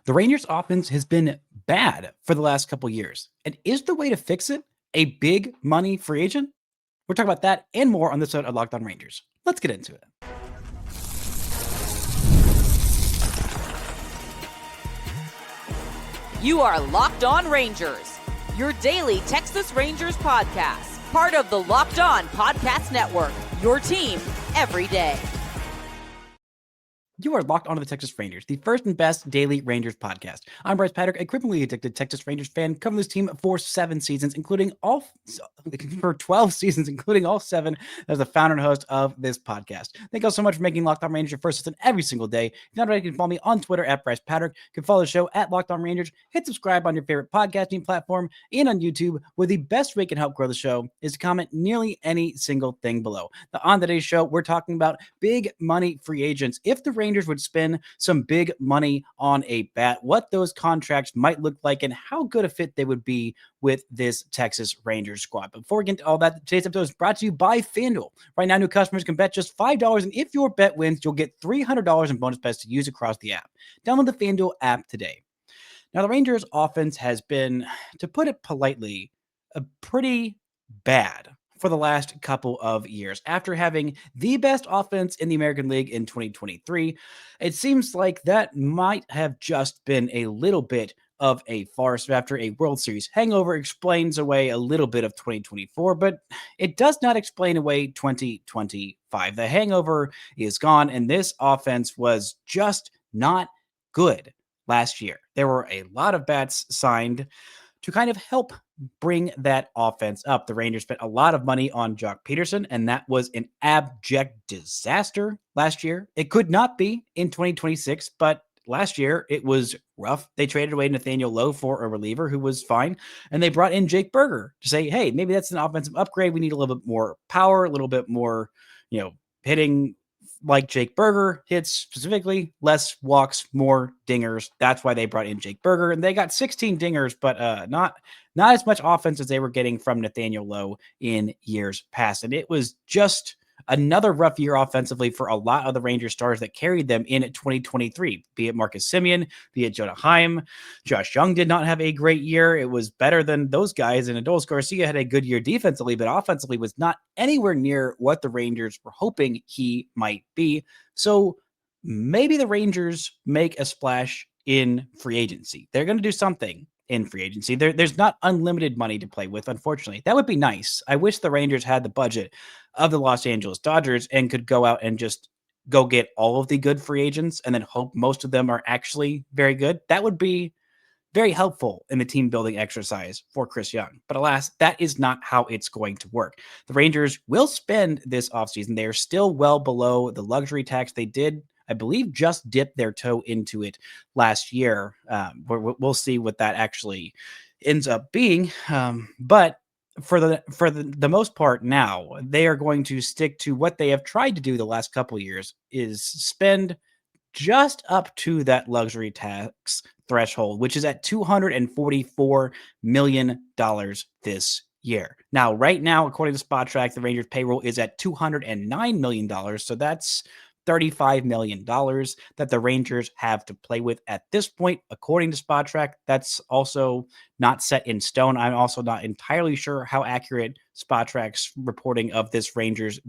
The Rangers offense has been bad for the last couple years. And is the way to fix it a big money free agent? We're talking about that and more on this episode of Locked On Rangers. Let's get into it. You are Locked On Rangers, your daily Texas Rangers podcast, part of the Locked On Podcast Network, your team every day. You are locked onto the Texas Rangers, the first and best daily Rangers podcast. I'm PrizePicks, a criminally addicted Texas Rangers fan, covering this team for 12 seasons, including all 7 as the founder and host of this podcast. Thank you all so much for making Locked On Rangers your first listen every single day. If you're not already, you can follow me on Twitter at PrizePicks. You can follow the show at Locked On Rangers. Hit subscribe on your favorite podcasting platform and on YouTube, where the best way you can help grow the show is to comment nearly any single thing below. Now, on today's show, we're talking about big money free agents. If the Rangers would spend some big money on a bat, what those contracts might look like, and how good a fit they would be with this Texas Rangers squad. But before we get into all that, today's episode is brought to you by FanDuel. Right now, new customers can bet just $5, and if your bet wins, you'll get $300 in bonus bets to use across the app. Download the FanDuel app today. Now, the Rangers offense has been, to put it politely, pretty bad for the last couple of years. After having the best offense in the American League in 2023, it seems like that might have just been a little bit of a farce after a World Series hangover explains away a little bit of 2024, but it does not explain away 2025. The hangover is gone, and this offense was just not good last year. There were a lot of bats signed to kind of help bring that offense up. The Rangers spent a lot of money on Jock Peterson, and that was an abject disaster last year. It could not be in 2026, but last year it was rough. They traded away Nathaniel Lowe for a reliever who was fine, and they brought in Jake Burger to say, hey, maybe that's an offensive upgrade. We need a little bit more power, a little bit more, hitting like Jake Burger hits, specifically less walks, more dingers. That's why they brought in Jake Burger, and they got 16 dingers, but not as much offense as they were getting from Nathaniel Lowe in years past. And it was just another rough year offensively for a lot of the Rangers stars that carried them in 2023, be it Marcus Semien, be it Jonah Heim. Josh Young did not have a great year. It was better than those guys, and Adolis Garcia had a good year defensively, but offensively was not anywhere near what the Rangers were hoping he might be. So maybe the Rangers make a splash in free agency. They're going to do something in free agency. There's not unlimited money to play with, unfortunately. That would be nice. I wish the Rangers had the budget of the Los Angeles Dodgers and could go out and just go get all of the good free agents and then hope most of them are actually very good. That would be very helpful in the team building exercise for Chris Young. But alas, that is not how it's going to work. The Rangers will spend this offseason. They are still well below the luxury tax. They did, I believe, just dip their toe into it last year. We'll see what that actually ends up being. But for the most part now, they are going to stick to what they have tried to do the last couple of years, is spend just up to that luxury tax threshold, which is at $244 million this year. Now, right now, according to SpotTrack, the Rangers payroll is at $209 million. So that's $35 million that the Rangers have to play with at this point, according to SpotTrack. That's also not set in stone. I'm also not entirely sure how accurate SpotTrack's reporting of these Rangers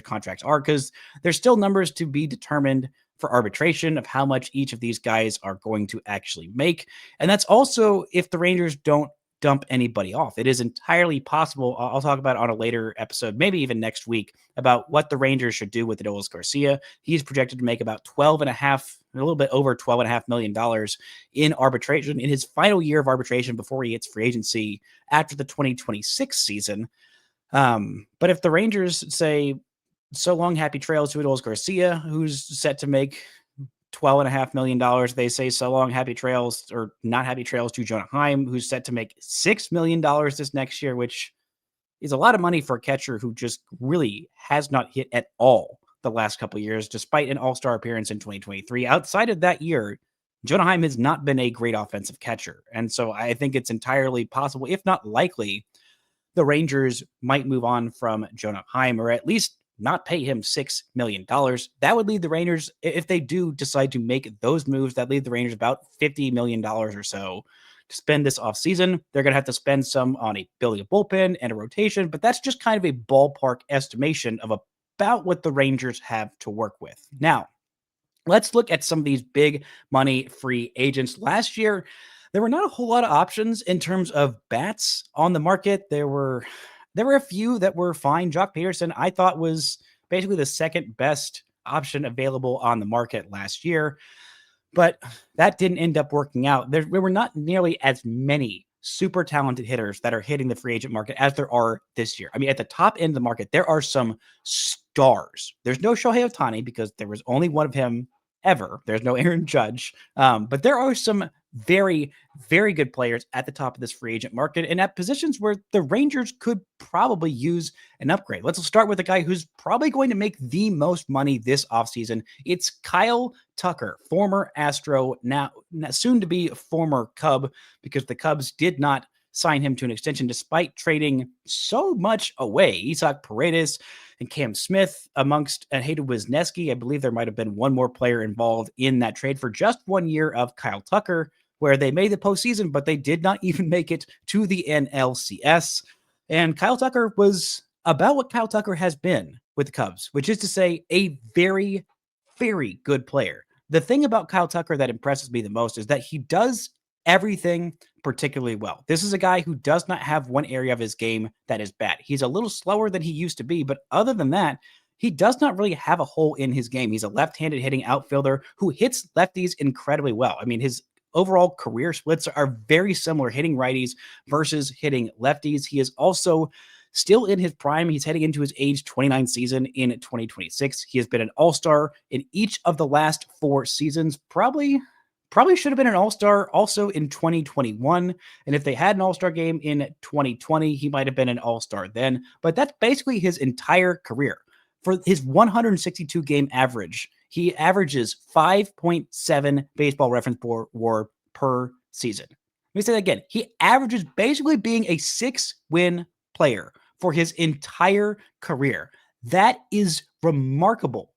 contracts are, because there's still numbers to be determined for arbitration of how much each of these guys are going to actually make. And that's also if the Rangers don't dump anybody off. It is entirely possible. I'll talk about it on a later episode, maybe even next week, about what the Rangers should do with Adolis Garcia. He's projected to make about a little bit over $12.5 million in arbitration in his final year of arbitration before he hits free agency after the 2026 season. But if the Rangers say, so long, happy trails to Adolis Garcia, who's set to make $12.5 million. They say so long, happy trails, or not happy trails, to Jonah Heim, who's set to make $6 million this next year, which is a lot of money for a catcher who just really has not hit at all the last couple of years, despite an all-star appearance in 2023. Outside of that year, Jonah Heim has not been a great offensive catcher. And so I think it's entirely possible, if not likely, the Rangers might move on from Jonah Heim, or at least not pay him $6 million. That would leave the Rangers, if they do decide to make those moves, that leave the Rangers about $50 million or so to spend this offseason. They're going to have to spend some on building a bullpen and a rotation, but that's just kind of a ballpark estimation of about what the Rangers have to work with. Now, let's look at some of these big money free agents. Last year, there were not a whole lot of options in terms of bats on the market. There were a few that were fine. Jock Peterson, I thought, was basically the second best option available on the market last year, but that didn't end up working out. There were not nearly as many super talented hitters that are hitting the free agent market as there are this year. I mean, at the top end of the market, there are some stars. There's no Shohei Ohtani because there was only one of him ever. There's no Aaron Judge, but there are some very, very good players at the top of this free agent market and at positions where the Rangers could probably use an upgrade. Let's start with a guy who's probably going to make the most money this offseason. It's Kyle Tucker, former Astro, now soon to be former Cub, because the Cubs did not sign him to an extension despite trading so much away. Isaac Paredes and Cam Smith amongst Hayden Wisniewski. I believe there might have been one more player involved in that trade for just 1 year of Kyle Tucker, where they made the postseason, but they did not even make it to the NLCS. And Kyle Tucker was about what Kyle Tucker has been with the Cubs, which is to say a very, very good player. The thing about Kyle Tucker that impresses me the most is that he does everything particularly well. This is a guy who does not have one area of his game that is bad. He's a little slower than he used to be, but other than that, he does not really have a hole in his game. He's a left-handed hitting outfielder who hits lefties incredibly well. I mean, his overall career splits are very similar, hitting righties versus hitting lefties. He is also still in his prime. He's heading into his age 29 season in 2026. He has been an all-star in each of the last 4 seasons, probably should have been an all-star also in 2021. And if they had an all-star game in 2020, he might have been an all-star then. But that's basically his entire career. For his 162 game average, he averages 5.7 baseball reference WAR per season. Let me say that again. He averages basically being a 6-win player for his entire career. That is remarkable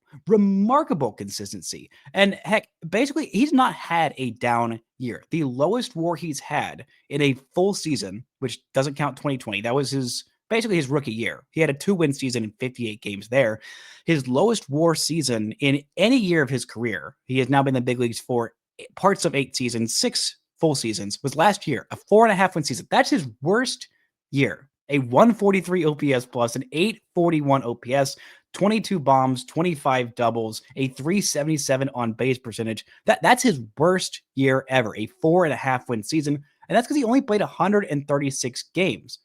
consistency. And heck, basically, he's not had a down year. The lowest WAR he's had in a full season, which doesn't count 2020, that was basically his rookie year. He had a 2-win season in 58 games there. His lowest WAR season in any year of his career, he has now been in the big leagues for parts of 8 seasons, 6 full seasons, was last year, a 4.5-win season. That's his worst year. A 143 OPS plus, an 841 OPS, 22 bombs, 25 doubles, a 377 on base percentage. That's his worst year ever, a 4.5-win season. And that's because he only played 136 games.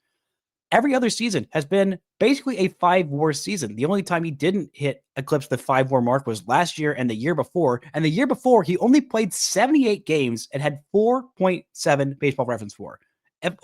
Every other season has been basically a 5-WAR season. The only time he didn't eclipse the 5-WAR mark was last year and the year before. And the year before, he only played 78 games and had 4.7 baseball reference WAR.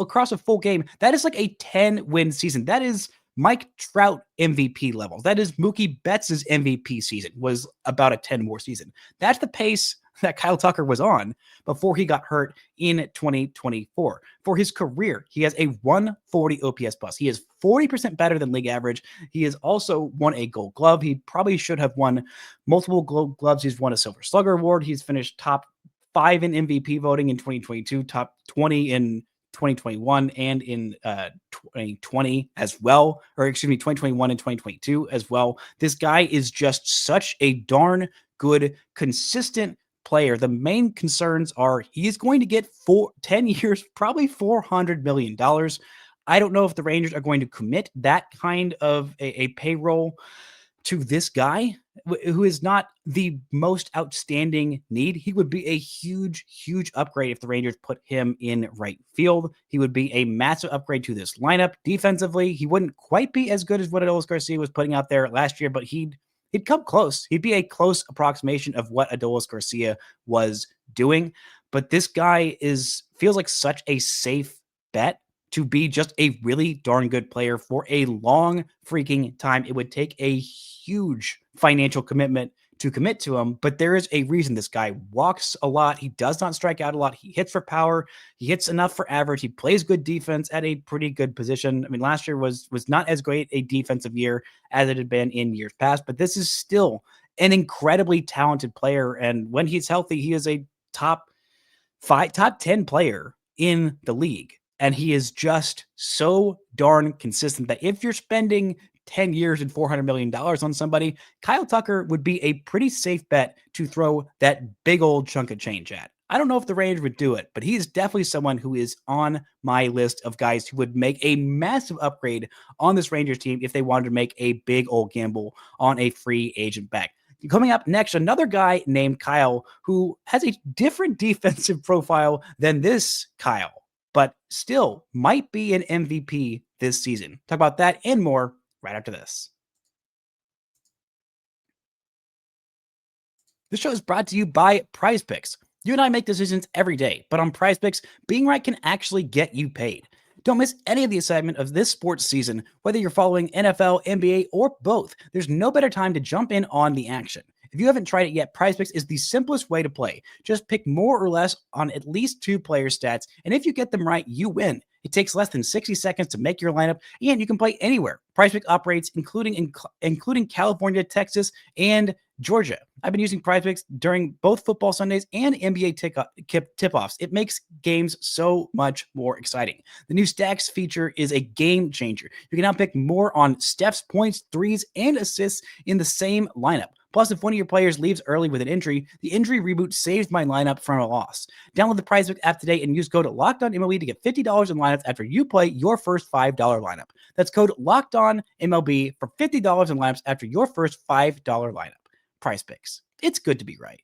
Across a full game, that is like a 10-win season. That is Mike Trout MVP levels. That is Mookie Betts' MVP season, was about a 10-WAR season. That's the pace that Kyle Tucker was on before he got hurt in 2024. For his career, he has a 140 OPS plus. He is 40% better than league average. He has also won a Gold Glove. He probably should have won multiple Gold Gloves. He's won a Silver Slugger Award. He's finished top 5 in MVP voting in 2022, top 20 in 2021 and in 2020 as well, or excuse me, 2021 and 2022 as well. This guy is just such a darn good, consistent player. The main concerns are he's going to get 10 years, probably $400 million. I don't know if the Rangers are going to commit that kind of a payroll to this guy, who is not the most outstanding need. He would be a huge, huge upgrade if the Rangers put him in right field. He would be a massive upgrade to this lineup. Defensively, he wouldn't quite be as good as what Adolis Garcia was putting out there last year, but he'd come close. He'd be a close approximation of what Adolis Garcia was doing. But this guy feels like such a safe bet to be just a really darn good player for a long freaking time. It would take a huge financial commitment to commit to him, but there is a reason this guy walks a lot. He does not strike out a lot. He hits for power. He hits enough for average. He plays good defense at a pretty good position. I mean, last year was not as great a defensive year as it had been in years past, but this is still an incredibly talented player. And when he's healthy, he is a top 10 player in the league. And he is just so darn consistent that if you're spending 10 years and $400 million on somebody, Kyle Tucker would be a pretty safe bet to throw that big old chunk of change at. I don't know if the Rangers would do it, but he is definitely someone who is on my list of guys who would make a massive upgrade on this Rangers team if they wanted to make a big old gamble on a free agent back. Coming up next, another guy named Kyle who has a different defensive profile than this Kyle, but still might be an MVP this season. Talk about that and more right after this. This show is brought to you by PrizePicks. You and I make decisions every day, but on PrizePicks, being right can actually get you paid. Don't miss any of the excitement of this sports season, whether you're following NFL, NBA, or both. There's no better time to jump in on the action. If you haven't tried it yet, PrizePicks is the simplest way to play. Just pick more or less on at least 2 player stats, and if you get them right, you win. It takes less than 60 seconds to make your lineup, and you can play anywhere. PrizePicks operates including California, Texas, and Georgia. I've been using PrizePicks during both football Sundays and NBA tip-offs. It makes games so much more exciting. The new Stacks feature is a game changer. You can now pick more on Steph's points, threes, and assists in the same lineup. Plus, if one of your players leaves early with an injury, the injury reboot saves my lineup from a loss. Download the PrizePicks app today and use code LOCKEDONMLB to get $50 in lineups after you play your first $5 lineup. That's code LOCKEDONMLB for $50 in lineups after your first $5 lineup. PrizePicks. It's good to be right.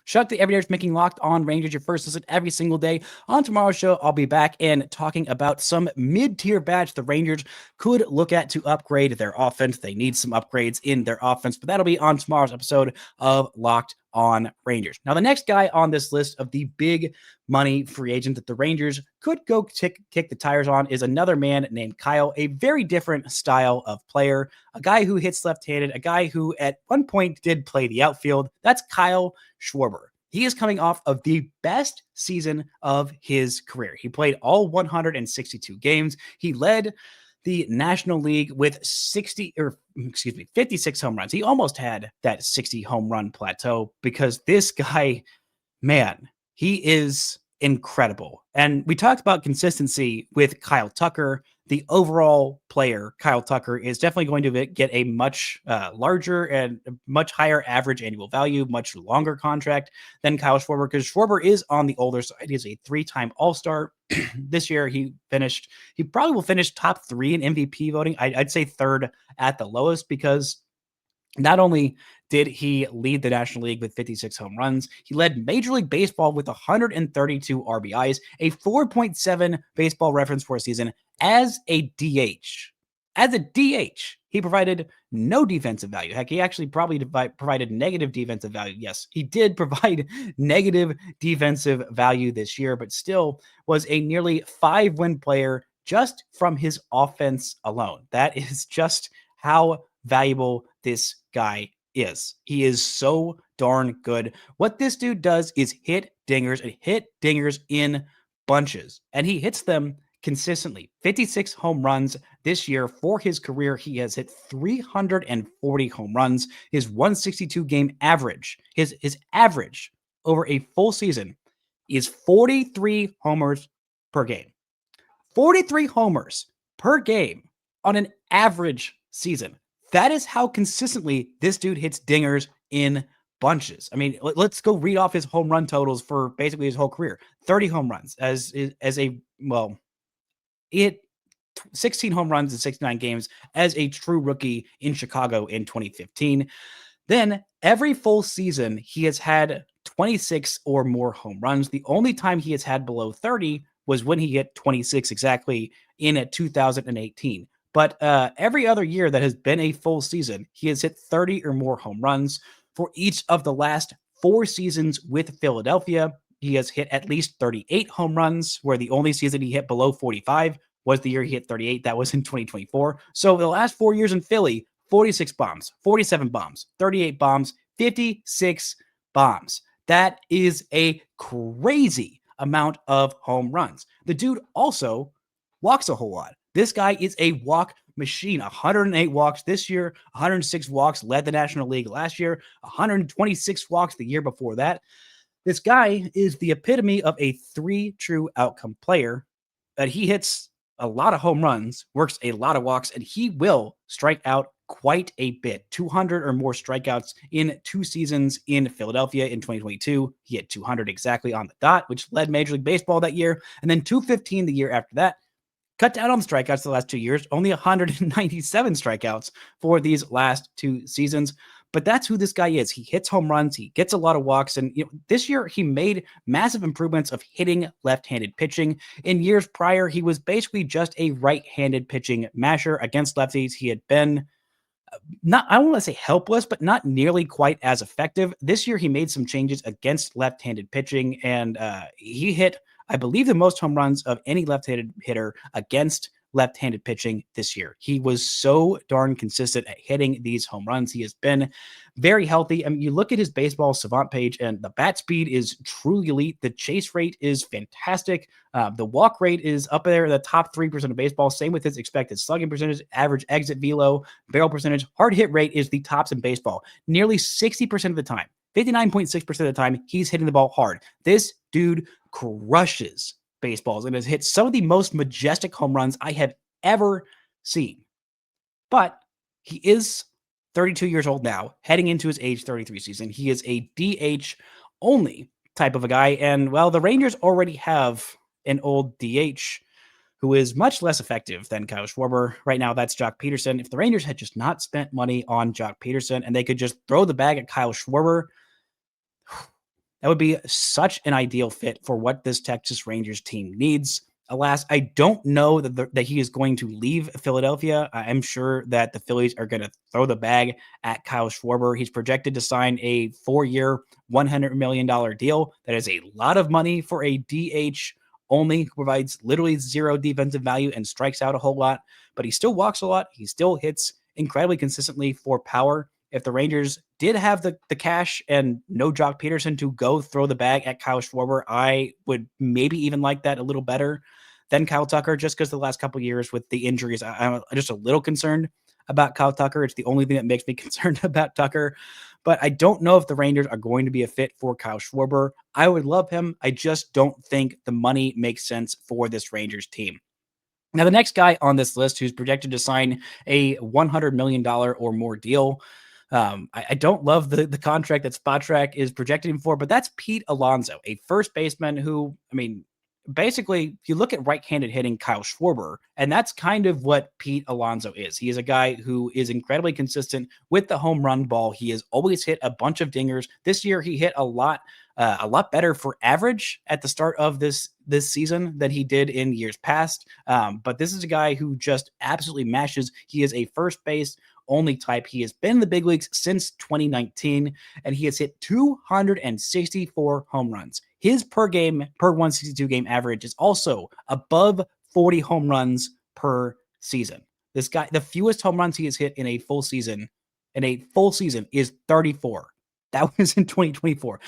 Shout out to everybody that's making Locked On Rangers your first listen every single day. On tomorrow's show, I'll be back and talking about some mid-tier bats the Rangers could look at to upgrade their offense. They need some upgrades in their offense, but that'll be on tomorrow's episode of Locked On Rangers. Now, the next guy on this list of the big money free agent that the Rangers could go kick the tires on is another man named Kyle, a very different style of player, a guy who hits left-handed, a guy who at one point did play the outfield. That's Kyle Schwarber. He is coming off of the best season of his career. He played all 162 games. He led the National League with 56 home runs. He almost had that 60 home run plateau because this guy, man, he is incredible. And we talked about consistency with Kyle Tucker. The overall player, Kyle Tucker, is definitely going to get a much larger and much higher average annual value, much longer contract than Kyle Schwarber, because Schwarber is on the older side. He's a 3-time All-Star. This year, he probably will finish top 3 in MVP voting. I'd say third at the lowest, because not only did he lead the National League with 56 home runs, he led Major League Baseball with 132 RBIs, a 4.7 baseball reference for a season as a DH. As a DH, he provided no defensive value. Heck, he actually probably provided negative defensive value. Yes, he did provide negative defensive value this year, but still was a nearly 5-win player just from his offense alone. That is just how valuable this guy is. He is so darn good. What this dude does is hit dingers and hit dingers in bunches, and he hits them consistently. 56 home runs this year for his career. He has hit 340 home runs. His 162 game average, his average over a full season is 43 homers per game. 43 homers per game on an average season. That is how consistently this dude hits dingers in bunches. I mean, let's go read off his home run totals for basically his whole career. 30 home runs he hit 16 home runs in 69 games as a true rookie in Chicago in 2015. Then every full season, he has had 26 or more home runs. The only time he has had below 30 was when he hit 26 exactly in 2018. But every other year that has been a full season, he has hit 30 or more home runs. For each of the last 4 seasons with Philadelphia, he has hit at least 38 home runs, where the only season he hit below 45 was the year he hit 38. That was in 2024. So the last 4 years in Philly, 46 bombs, 47 bombs, 38 bombs, 56 bombs. That is a crazy amount of home runs. The dude also walks a whole lot. This guy is a walk machine. 108 walks this year, 106 walks, led the National League last year, 126 walks the year before that. This guy is the epitome of a 3 true outcome player. That he hits a lot of home runs, works a lot of walks, and he will strike out quite a bit. 200 or more strikeouts in 2 seasons in Philadelphia in 2022. He hit 200 exactly on the dot, which led Major League Baseball that year. And then 215 the year after that. Cut down on the strikeouts the last 2 years, only 197 strikeouts for these last 2 seasons. But that's who this guy is. He hits home runs. He gets a lot of walks. And this year, he made massive improvements of hitting left-handed pitching. In years prior, he was basically just a right-handed pitching masher against lefties. He had been not, I don't want to say helpless, but not nearly quite as effective. This year, he made some changes against left-handed pitching, and he hit, I believe, the most home runs of any left-handed hitter against left-handed pitching this year. He was so darn consistent at hitting these home runs. He has been very healthy. I mean, you look at his baseball savant page, and the bat speed is truly elite. The chase rate is fantastic. The walk rate is up there in the top 3% of baseball. Same with his expected slugging percentage, average exit velo, barrel percentage. Hard hit rate is the tops in baseball. Nearly 60% of the time, 59.6% of the time, he's hitting the ball hard. This dude crushes baseballs and has hit some of the most majestic home runs I have ever seen. But he is 32 years old now, heading into his age 33 season. He is a DH only type of a guy. And well, the Rangers already have an old DH who is much less effective than Kyle Schwarber. Right now, that's Jock Peterson. If the Rangers had just not spent money on Jock Peterson and they could just throw the bag at Kyle Schwarber, that would be such an ideal fit for what this Texas Rangers team needs. Alas, I don't know that he is going to leave Philadelphia. I'm sure that the Phillies are going to throw the bag at Kyle Schwarber. He's projected to sign a 4-year, $100 million deal. That is a lot of money for a DH only, who provides literally zero defensive value and strikes out a whole lot. But he still walks a lot. He still hits incredibly consistently for power. If the Rangers did have the cash and no Jock Peterson to go throw the bag at Kyle Schwarber, I would maybe even like that a little better than Kyle Tucker, just because the last couple of years with the injuries, I'm just a little concerned about Kyle Tucker. It's the only thing that makes me concerned about Tucker. But I don't know if the Rangers are going to be a fit for Kyle Schwarber. I would love him. I just don't think the money makes sense for this Rangers team. Now, the next guy on this list who's projected to sign a $100 million or more deal, I don't love the contract that Spotrac is projecting him for, but that's Pete Alonso, a first baseman who, I mean, basically, you look at right-handed hitting Kyle Schwarber, and that's kind of what Pete Alonso is. He is a guy who is incredibly consistent with the home run ball. He has always hit a bunch of dingers. This year, he hit a lot better for average at the start of this season than he did in years past. But this is a guy who just absolutely mashes. He is a first base only type. He has been in the big leagues since 2019, and he has hit 264 home runs. His per 162 game average is also above 40 home runs per season. This guy, the fewest home runs he has hit in a full season is 34. That was in 2024.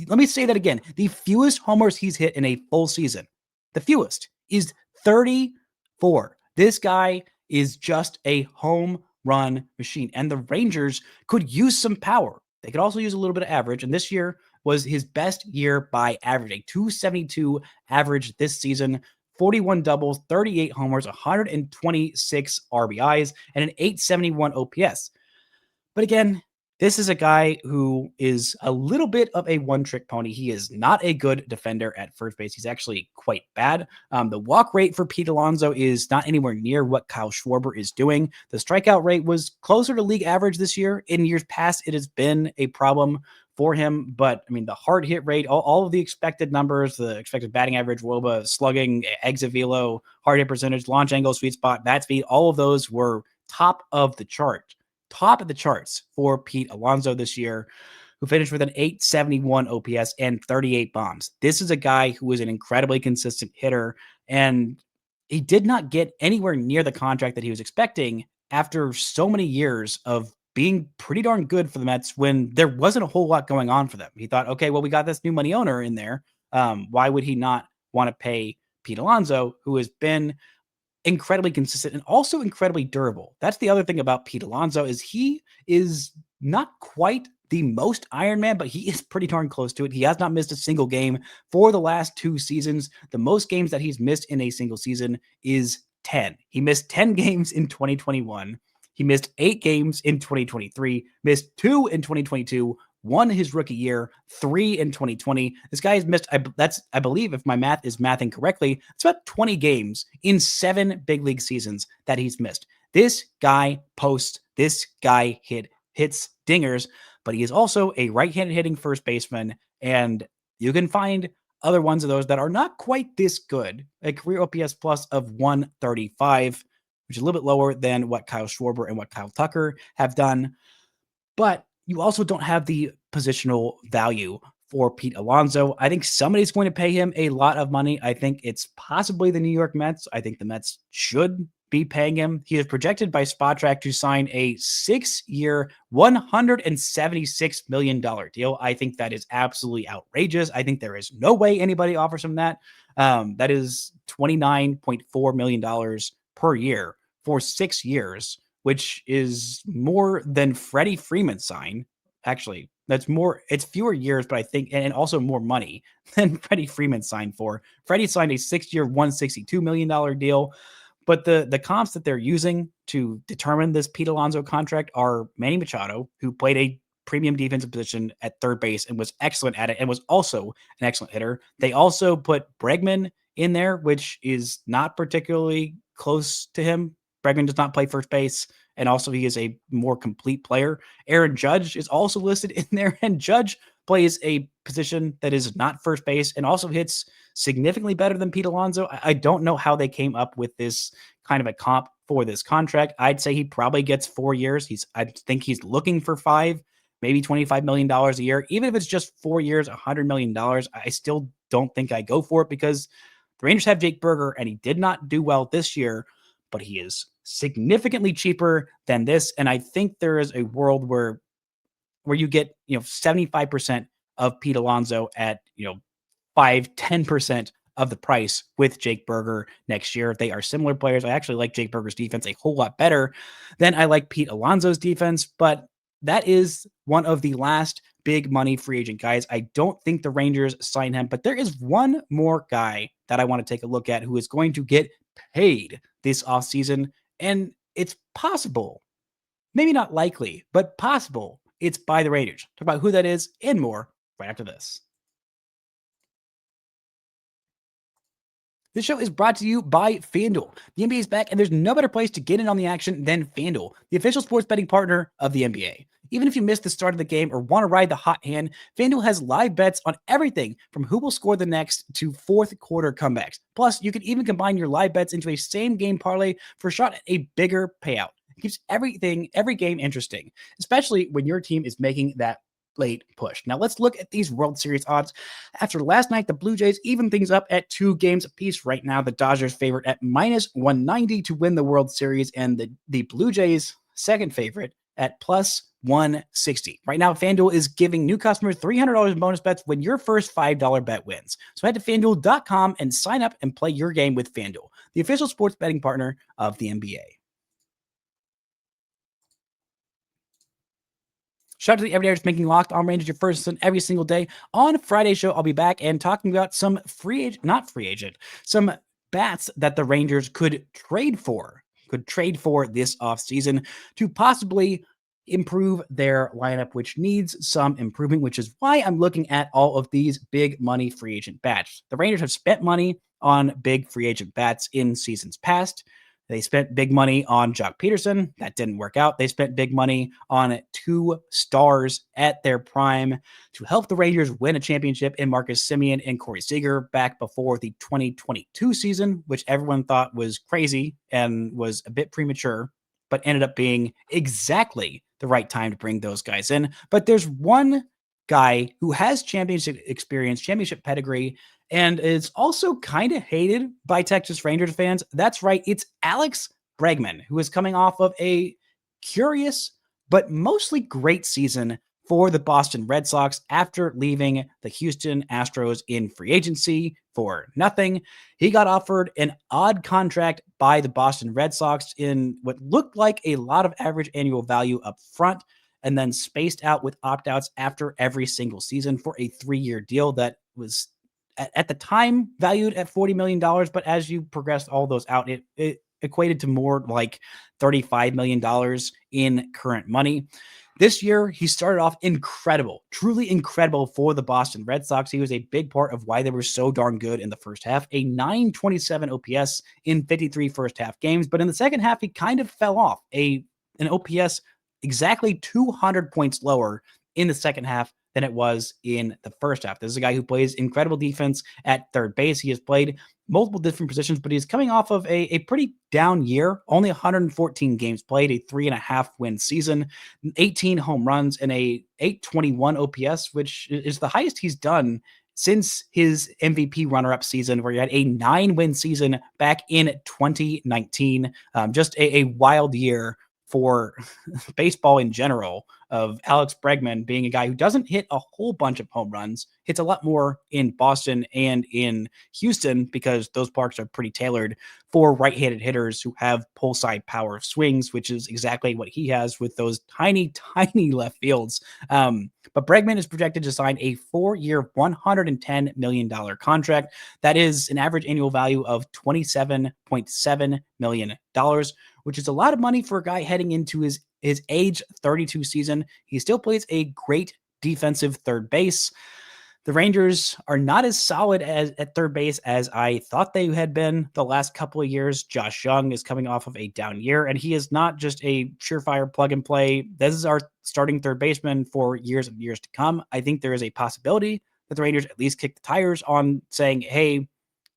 Let me say that again. The fewest homers he's hit in a full season, the fewest, is 34. This guy is just a home run machine. And the Rangers could use some power. They could also use a little bit of average. And this year was his best year by average, a 272 average this season, 41 doubles, 38 homers, 126 RBIs, and an 871 OPS. But again, this is a guy who is a little bit of a one-trick pony. He is not a good defender at first base. He's actually quite bad. The walk rate for Pete Alonso is not anywhere near what Kyle Schwarber is doing. The strikeout rate was closer to league average this year. In years past, it has been a problem for him. But, I mean, the hard hit rate, all of the expected numbers, the expected batting average, WOBA, slugging, exit velo, hard hit percentage, launch angle, sweet spot, bat speed, all of those were top of the charts for Pete Alonso this year, who finished with an 871 OPS and 38 bombs. This is a guy who is an incredibly consistent hitter. And he did not get anywhere near the contract that he was expecting after so many years of being pretty darn good for the Mets when there wasn't a whole lot going on for them. He thought, okay, well, we got this new money owner in there. Why would he not want to pay Pete Alonso, who has been incredibly consistent and also incredibly durable? That's the other thing about Pete Alonso is he is not quite the most Iron Man, but he is pretty darn close to it. He has not missed a single game for the last 2 seasons. The most games that he's missed in a single season is 10. He missed 10 games in 2021. He missed 8 games in 2023, missed 2 in 2022, 1 his rookie year, 3 in 2020. This guy has missed, I believe, if my math is mathing correctly, it's about 20 games in 7 big league seasons that he's missed. This guy posts, this guy hits dingers, but he is also a right-handed hitting first baseman, and you can find other ones of those that are not quite this good. A career OPS plus of 135, which is a little bit lower than what Kyle Schwarber and what Kyle Tucker have done. But you also don't have the positional value for Pete Alonso. I think somebody's going to pay him a lot of money. I think it's possibly the New York Mets. I think the Mets should be paying him. He is projected by Spotrac to sign a 6-year, $176 million deal. I think that is absolutely outrageous. I think there is no way anybody offers him that. That is $29.4 million per year for 6 years, which is more than Freddie Freeman signed. Actually, that's more, it's fewer years, but I think, and also more money than Freddie Freeman signed for. Freddie signed a 6-year, $162 million deal. But the comps that they're using to determine this Pete Alonso contract are Manny Machado, who played a premium defensive position at third base and was excellent at it and was also an excellent hitter. They also put Bregman in there, which is not particularly close to him. Bregman does not play first base, and also he is a more complete player. Aaron Judge is also listed in there, and Judge plays a position that is not first base and also hits significantly better than Pete Alonso. I don't know how they came up with this kind of a comp for this contract. I'd say he probably gets 4 years. I think he's looking for 5, maybe $25 million a year. Even if it's just 4 years, $100 million, I still don't think I go for it because the Rangers have Jake Burger and he did not do well this year, but he is significantly cheaper than this. And I think there is a world where you get, 75% of Pete Alonso at, 5-10% of the price with Jake Burger next year. They are similar players. I actually like Jake Burger's defense a whole lot better than I like Pete Alonso's defense, but that is one of the last big money free agent guys. I don't think the Rangers sign him, but there is one more guy that I want to take a look at who is going to get paid this offseason, and it's possible, maybe not likely, but possible it's by the Rangers. Talk about who that is and more right after this. This show is brought to you by FanDuel. The NBA is back, and there's no better place to get in on the action than FanDuel, the official sports betting partner of the NBA. Even if you missed the start of the game or want to ride the hot hand, FanDuel has live bets on everything from who will score the next to fourth quarter comebacks. Plus, you can even combine your live bets into a same-game parlay for a shot at a bigger payout. It keeps every game interesting, especially when your team is making that late push. Now let's look at these World Series odds. After last night, the Blue Jays even things up at 2 games apiece. Right now, the Dodgers favorite at minus 190 to win the World Series, and the Blue Jays second favorite at plus 160. Right now, FanDuel is giving new customers $300 in bonus bets when your first $5 bet wins. So head to FanDuel.com and sign up and play your game with FanDuel, the official sports betting partner of the NBA. Shout out to the everydayers making Locked On Rangers your first listen every single day. On Friday's show, I'll be back and talking about some some bats that the Rangers could trade for this offseason to possibly improve their lineup, which needs some improvement, which is why I'm looking at all of these big money free agent bats. The Rangers have spent money on big free agent bats in seasons past. They spent big money on Jock Peterson. That didn't work out. They spent big money on 2 stars at their prime to help the Rangers win a championship in Marcus Semien and Corey Seager back before the 2022 season, which everyone thought was crazy and was a bit premature, but ended up being exactly the right time to bring those guys in. But there's one guy who has championship experience, championship pedigree, and is also kind of hated by Texas Rangers fans. That's right, it's Alex Bregman, who is coming off of a curious but mostly great season for the Boston Red Sox after leaving the Houston Astros in free agency for nothing. He got offered an odd contract by the Boston Red Sox in what looked like a lot of average annual value up front, and then spaced out with opt outs after every single season for a 3-year deal that was at the time valued at $40 million. But as you progressed all those out, it equated to more like $35 million in current money. This year, he started off incredible, truly incredible for the Boston Red Sox. He was a big part of why they were so darn good in the first half. A 927 OPS in 53 first half games, but in the second half, he kind of fell off. An OPS exactly 200 points lower in the second half than it was in the first half. This is a guy who plays incredible defense at third base. He has played multiple different positions, but he's coming off of a pretty down year. Only 114 games played, a 3.5 win season, 18 home runs, and a 821 OPS, which is the highest he's done since his MVP runner-up season, where he had a 9-win season back in 2019. Just a wild year for baseball in general, of Alex Bregman being a guy who doesn't hit a whole bunch of home runs, hits a lot more in Boston and in Houston because those parks are pretty tailored for right-handed hitters who have pull side power swings, which is exactly what he has with those tiny, tiny left fields. But Bregman is projected to sign a 4-year, $110 million contract. That is an average annual value of $27.7 million, which is a lot of money for a guy heading into his age 32 season. He still plays a great defensive third base. The Rangers are not as solid at third base as I thought they had been the last couple of years. Josh Young is coming off of a down year, and he is not just a surefire plug and play. This is our starting third baseman for years and years to come. I think there is a possibility that the Rangers at least kick the tires on saying, hey,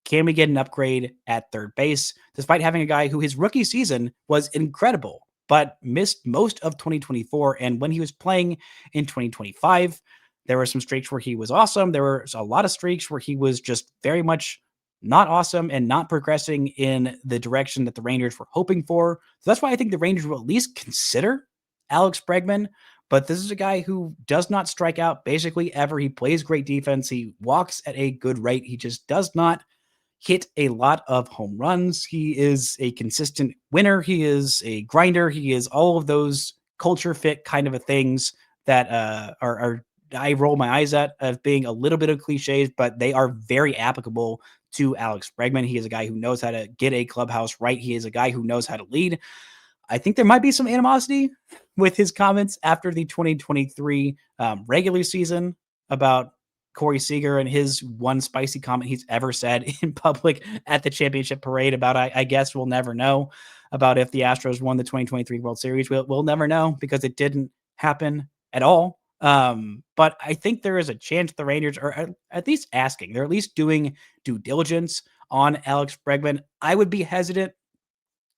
can we get an upgrade at third base? Despite having a guy who his rookie season was incredible, but missed most of 2024. And when he was playing in 2025, there were some streaks where he was awesome. There were a lot of streaks where he was just very much not awesome and not progressing in the direction that the Rangers were hoping for. So that's why I think the Rangers will at least consider Alex Bregman. But this is a guy who does not strike out basically ever. He plays great defense. He walks at a good rate. He just does not hit a lot of home runs. He is a consistent winner. He is a grinder. He is all of those culture fit kind of things that are I roll my eyes at of being a little bit of cliches, but they are very applicable to Alex Bregman. He is a guy who knows how to get a clubhouse right. He is a guy who knows how to lead. I think there might be some animosity with his comments after the 2023 regular season about Corey Seager and his one spicy comment he's ever said in public at the championship parade about, I guess we'll never know, about if the Astros won the 2023 World Series. We'll never know because it didn't happen at all. But I think there is a chance the Rangers are at least asking. They're at least doing due diligence on Alex Bregman. I would be hesitant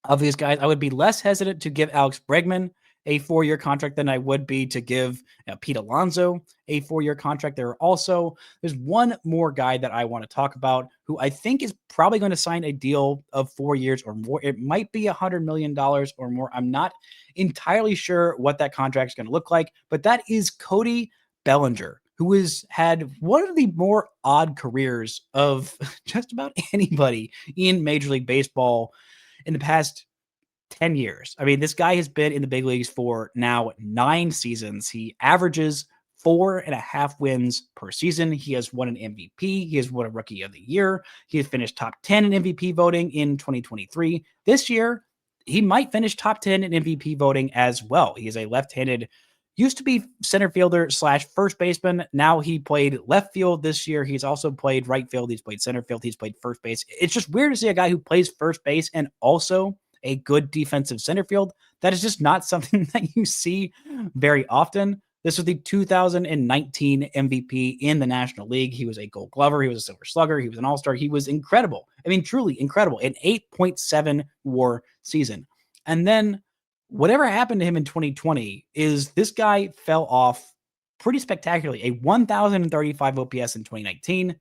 of these guys. I would be less hesitant to give Alex Bregman a 4-year contract than I would be to give Pete Alonso a 4-year contract. There's one more guy that I want to talk about who I think is probably going to sign a deal of 4 years or more. It might be $100 million or more. I'm not entirely sure what that contract is going to look like, but that is Cody Bellinger, who has had one of the more odd careers of just about anybody in Major League Baseball in the past 10 years. I mean, this guy has been in the big leagues for now 9 seasons. He averages 4.5 wins per season. He has won an MVP. He has won a Rookie of the Year. He has finished top 10 in MVP voting in 2023. This year, he might finish top 10 in MVP voting as well. He is a left-handed, used to be center fielder / first baseman. Now he played left field this year. He's also played right field. He's played center field. He's played first base. It's just weird to see a guy who plays first base and also a good defensive center field. That is just not something that you see very often. This was the 2019 MVP in the National League. He was a Gold Glover. He was a Silver Slugger. He was an All-Star. He was incredible. I mean, truly incredible. An 8.7 WAR season. And then whatever happened to him in 2020 is this guy fell off pretty spectacularly. A 1,035 OPS in 2019.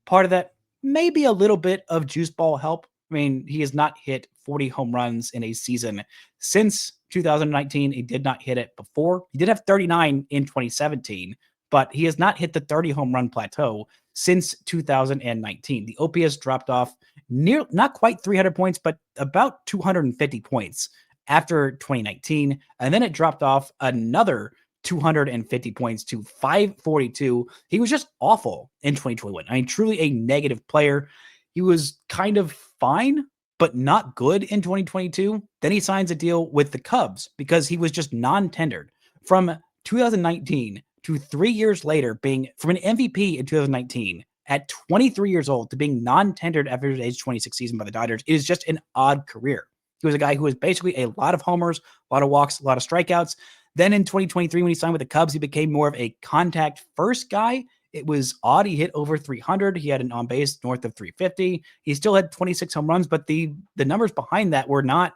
Part of that maybe a little bit of juice ball help. I mean, he has not hit 40 home runs in a season since 2019. He did not hit it before. He did have 39 in 2017, but he has not hit the 30 home run plateau since 2019. The OPS dropped off not quite 300 points, but about 250 points after 2019. And then it dropped off another 250 points to 542. He was just awful in 2021. I mean, truly a negative player. He was kind of fine, but not good in 2022. Then he signs a deal with the Cubs because he was just non-tendered from 2019 to 3 years later, being from an MVP in 2019 at 23 years old to being non-tendered after his age 26 season by the Dodgers. It is just an odd career. He was a guy who was basically a lot of homers, a lot of walks, a lot of strikeouts. Then in 2023, when he signed with the Cubs, he became more of a contact first guy. It was odd. He hit over 300. He had an on base north of 350. He still had 26 home runs, but the numbers behind that were not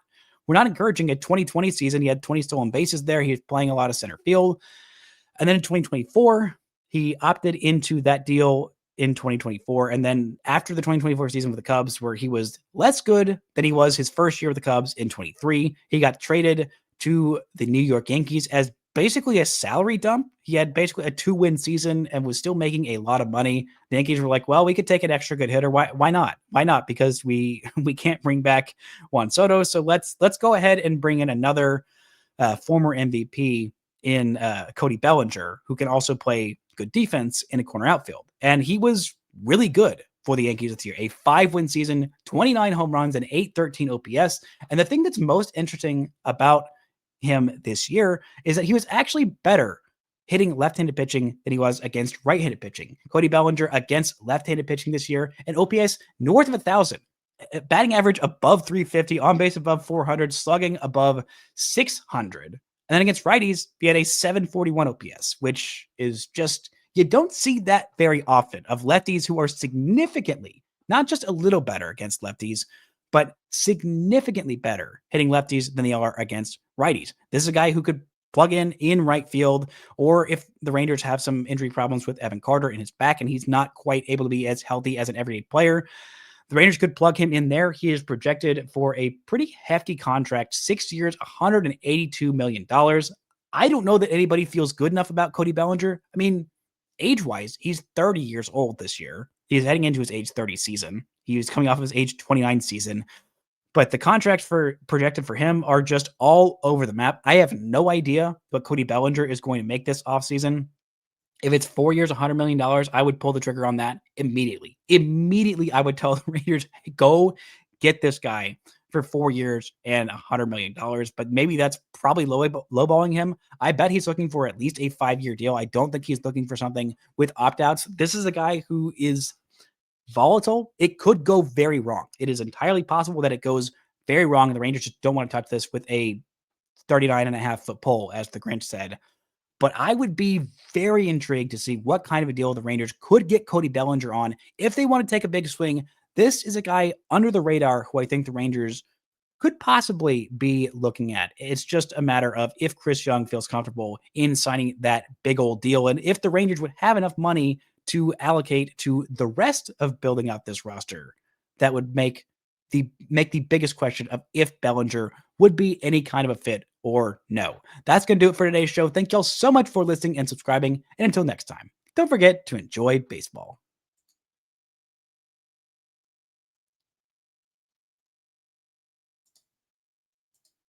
encouraging. A 2020 season, he had 20 stolen bases there. He was playing a lot of center field. And then in 2024, he opted into that deal in 2024. And then after the 2024 season with the Cubs, where he was less good than he was his first year with the Cubs in 23, he got traded to the New York Yankees as basically a salary dump. He had basically a 2-win season and was still making a lot of money. The Yankees were like, well, we could take an extra good hitter. Why not? Why not? Because we can't bring back Juan Soto. So let's go ahead and bring in another former MVP in Cody Bellinger, who can also play good defense in a corner outfield. And he was really good for the Yankees this year. A 5-win season, 29 home runs, and 813 OPS. And the thing that's most interesting about him this year is that he was actually better hitting left-handed pitching than he was against right-handed pitching. Cody Bellinger against left-handed pitching this year, and OPS north of 1,000. Batting average above 350, on base above 400, slugging above 600. And then against righties, he had a 741 OPS, which is just, you don't see that very often of lefties who are significantly, not just a little better against lefties, but significantly better hitting lefties than they are against righties. This is a guy who could plug in right field, or if the Rangers have some injury problems with Evan Carter in his back and he's not quite able to be as healthy as an everyday player, the Rangers could plug him in there. He is projected for a pretty hefty contract, 6 years, $182 million. I don't know that anybody feels good enough about Cody Bellinger. I mean, age-wise, he's 30 years old this year. He's heading into his age 30 season. He was coming off of his age 29 season. But the contracts projected for him are just all over the map. I have no idea what Cody Bellinger is going to make this offseason. If it's 4 years, $100 million, I would pull the trigger on that immediately. Immediately, I would tell the Rangers, hey, go get this guy for 4 years and $100 million. But maybe that's probably lowballing him. I bet he's looking for at least a 5-year deal. I don't think he's looking for something with opt-outs. This is a guy who is volatile. It could go very wrong. It is entirely possible that it goes very wrong, and the Rangers just don't want to touch this with a 39.5-foot pole, as the Grinch said. But I would be very intrigued to see what kind of a deal the Rangers could get Cody Bellinger on if they want to take a big swing. This is a guy under the radar who I think the Rangers could possibly be looking at. It's just a matter of if Chris Young feels comfortable in signing that big old deal, and if the Rangers would have enough money to allocate to the rest of building out this roster. That would make the biggest question of if Bellinger would be any kind of a fit or no. That's going to do it for today's show. Thank y'all so much for listening and subscribing. And until next time, don't forget to enjoy baseball.